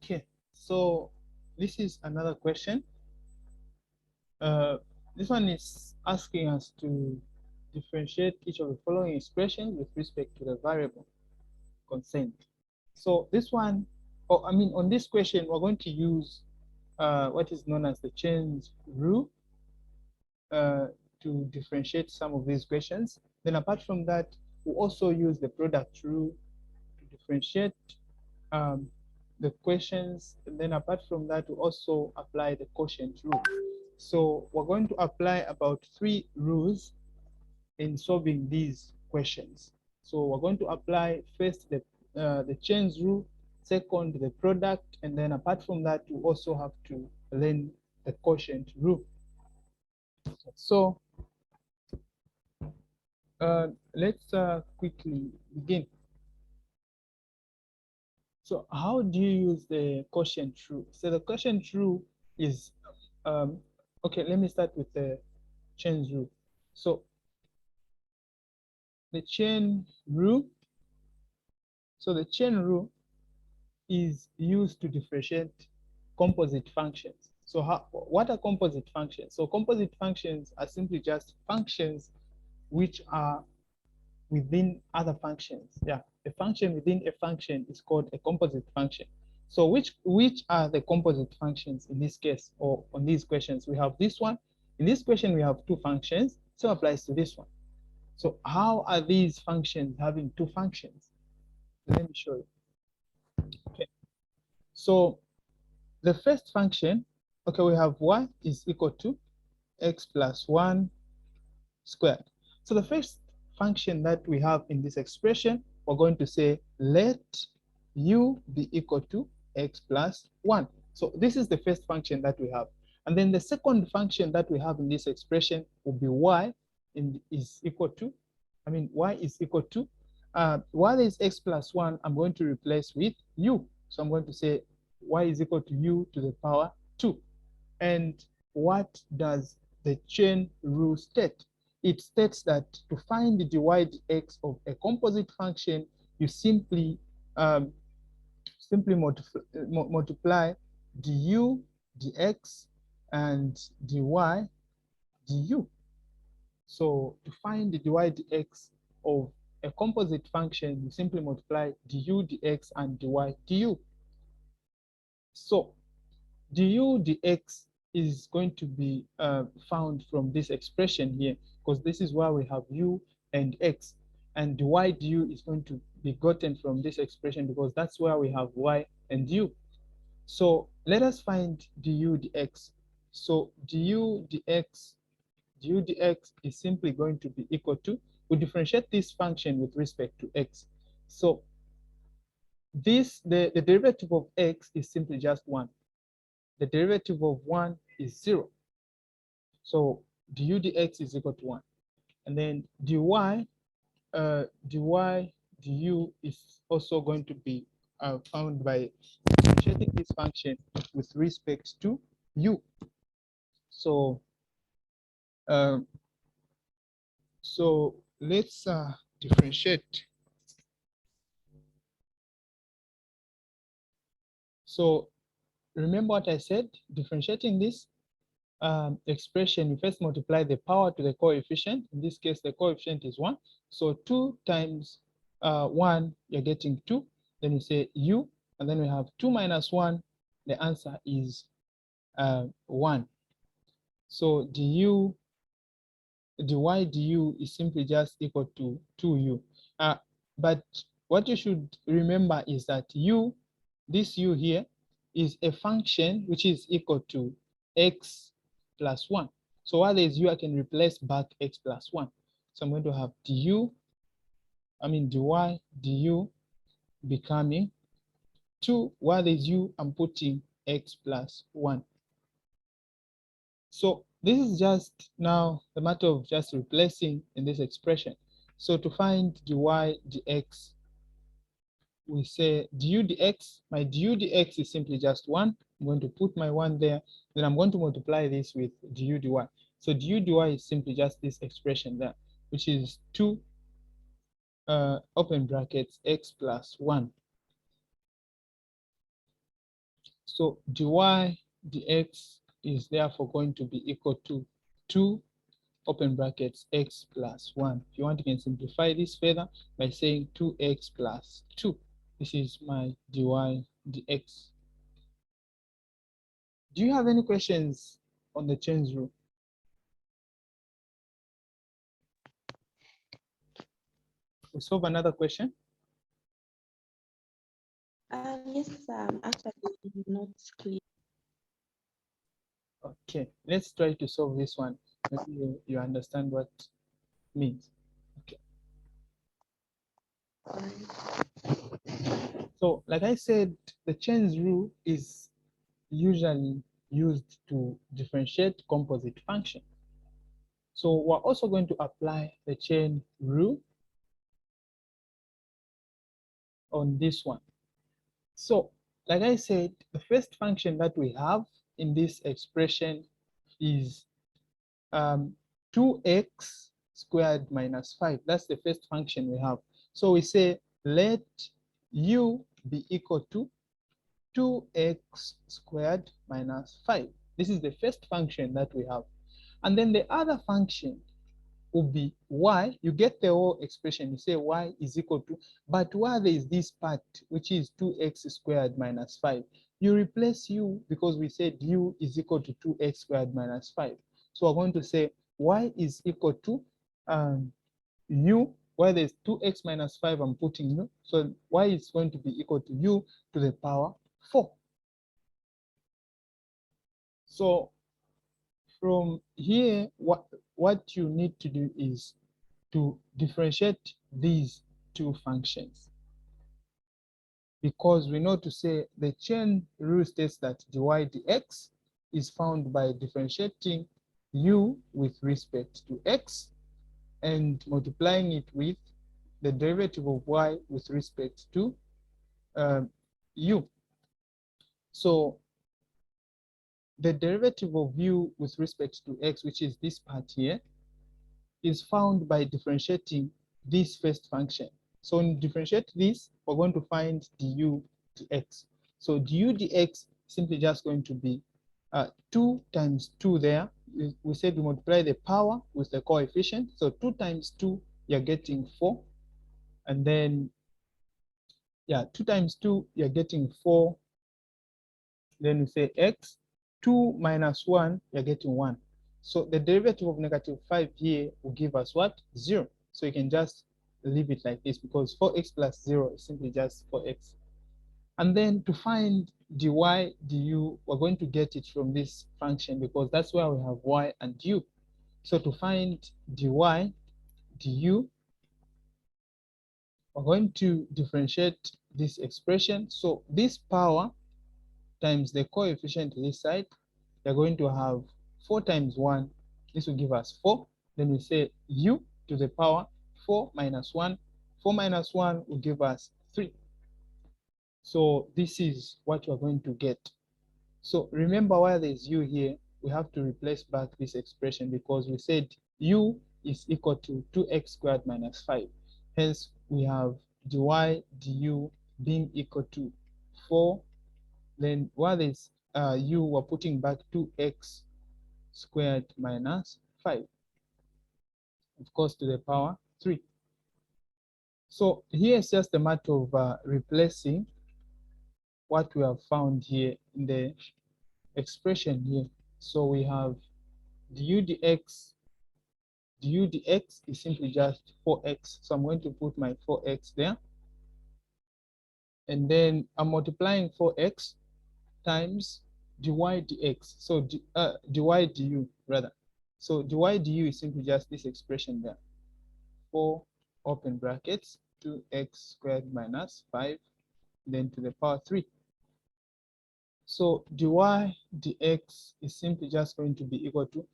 Okay, so this is another question. This one is asking us to differentiate each of the following expressions with respect to the variable consent. So this one, or I mean, on this question, we're going to use what is known as the chains rule to differentiate some of these questions. Then apart from that, we also use the product rule to differentiate um, the questions. And then apart from that, we also apply the quotient rule. So we're going to apply about 3 rules in solving these questions. So we're going to apply first the chains rule, second the product, and then apart from that, we also have to learn the quotient rule. So let's quickly begin. So how do you use the quotient rule? So the quotient rule is, okay, let me start with the chain rule. So the chain rule, the chain rule is used to differentiate composite functions. So what are composite functions? So composite functions are simply just functions which are within other functions. Yeah, a function within a function is called a composite function. So which are the composite functions in this case, or on these questions? We have this one. In this question, we have 2 functions. So applies to this one. So how are these functions having 2 functions? Let me show you. Okay. So the first function, okay, we have y is equal to x plus 1 squared. So the first function that we have in this expression, we're going to say let u be equal to x plus 1. So this is the first function that we have. And then the second function that we have in this expression will be y is equal to, y is equal to, while there is x plus 1, I'm going to replace with u. So I'm going to say y is equal to u to the power 2. And what does the chain rule state? It states that to find the dy dx of a composite function, you simply multiply du dx and dy du. So to find the dy dx of a composite function, you simply multiply du dx and dy du. So du dx is going to be found from this expression here, because this is where we have u and x, and dy du is going to be gotten from this expression because that's where we have y and u. So let us find du dx. So du dx is simply going to be equal to, we differentiate this function with respect to x. So this, the derivative of x is simply just 1. The derivative of 1 is 0. So du dx is equal to 1. And then dy du is also going to be found by differentiating this function with respect to u. So let's differentiate. So remember what I said, differentiating this expression, you first multiply the power to the coefficient. In this case, the coefficient is 1. So 2 times 1, you're getting 2. Then you say u, and then we have 2 minus 1. The answer is 1. So dy du is simply just equal to 2u. But what you should remember is that this u here, is a function which is equal to x plus 1. So while there's u, I can replace back x plus 1. So I'm going to have dy du becoming 2. While there's u, I'm putting x plus 1. So this is just now the matter of just replacing in this expression. So to find dy dx, we say du dx, my du dx is simply just 1. I'm going to put my 1 there. Then I'm going to multiply this with du dy. So du dy is simply just this expression there, which is 2 open brackets x plus 1. So dy dx is therefore going to be equal to 2 open brackets x plus 1. If you want, you can simplify this further by saying 2x plus 2. This is my dy dx. Do you have any questions on the chains rule? We solve another question. Yes, actually not clear. Okay, let's try to solve this one. Maybe you understand what it means. Okay. So, like I said, the chains rule is usually used to differentiate composite function. So we're also going to apply the chain rule on this one. So, like I said, the first function that we have in this expression is 2x squared minus 5. That's the first function we have. So we say let u be equal to 2x squared minus 5. This is the first function that we have. And then the other function will be y. You get the whole expression. You say y is equal to, but while there is this part, which is 2x squared minus 5, you replace u because we said u is equal to 2x squared minus 5. So we're going to say y is equal to u, where there's 2x minus 5, I'm putting u. So y is going to be equal to u to the power 4. So from here, what you need to do is to differentiate these two functions, because we know to say the chain rule states that dy dx is found by differentiating u with respect to x and multiplying it with the derivative of y with respect to u. So the derivative of u with respect to x, which is this part here, is found by differentiating this first function. So when you differentiate this, we're going to find du dx. So du dx simply just going to be 2 times 2 there. We said we multiply the power with the coefficient. So 2 times 2, you're getting 4. And then, yeah, 2 times 2, you're getting 4. Then we say x. 2 minus 1, you're getting 1. So the derivative of negative 5 here will give us what? 0. So you can just leave it like this because 4x plus 0 is simply just 4x. And then to find dy du, we're going to get it from this function because that's where we have y and u. So to find dy du, we're going to differentiate this expression. So this power times the coefficient this side, you're going to have 4 times 1. This will give us 4. Then we say u to the power 4 minus 1. 4 minus 1 will give us 3. So this is what you're going to get. So remember, while there's u here, we have to replace back this expression because we said u is equal to 2x squared minus 5. Hence, we have dy du being equal to 4. Then while there's u, we're putting back 2x squared minus 5, of course, to the power 3. So here is just a matter of replacing what we have found here in the expression here. So we have du dx is simply just 4x. So I'm going to put my 4x there. And then I'm multiplying 4x times dy dx. So dy du rather. So dy du is simply just this expression there. 4 open brackets 2x squared minus 5, then to the power 3. So dy dx is simply just going to be equal to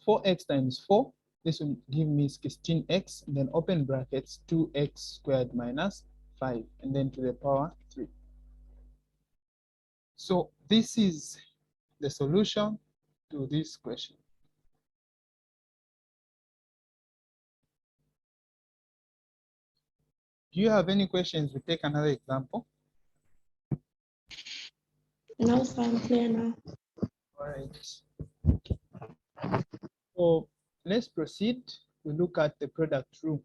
4x times 4. This will give me 16x, then open brackets 2x squared minus 5, and then to the power 3. So this is the solution to this question. Do you have any questions? We take another example. No, sir, I'm clear now. All right. So let's proceed. We look at the product rule.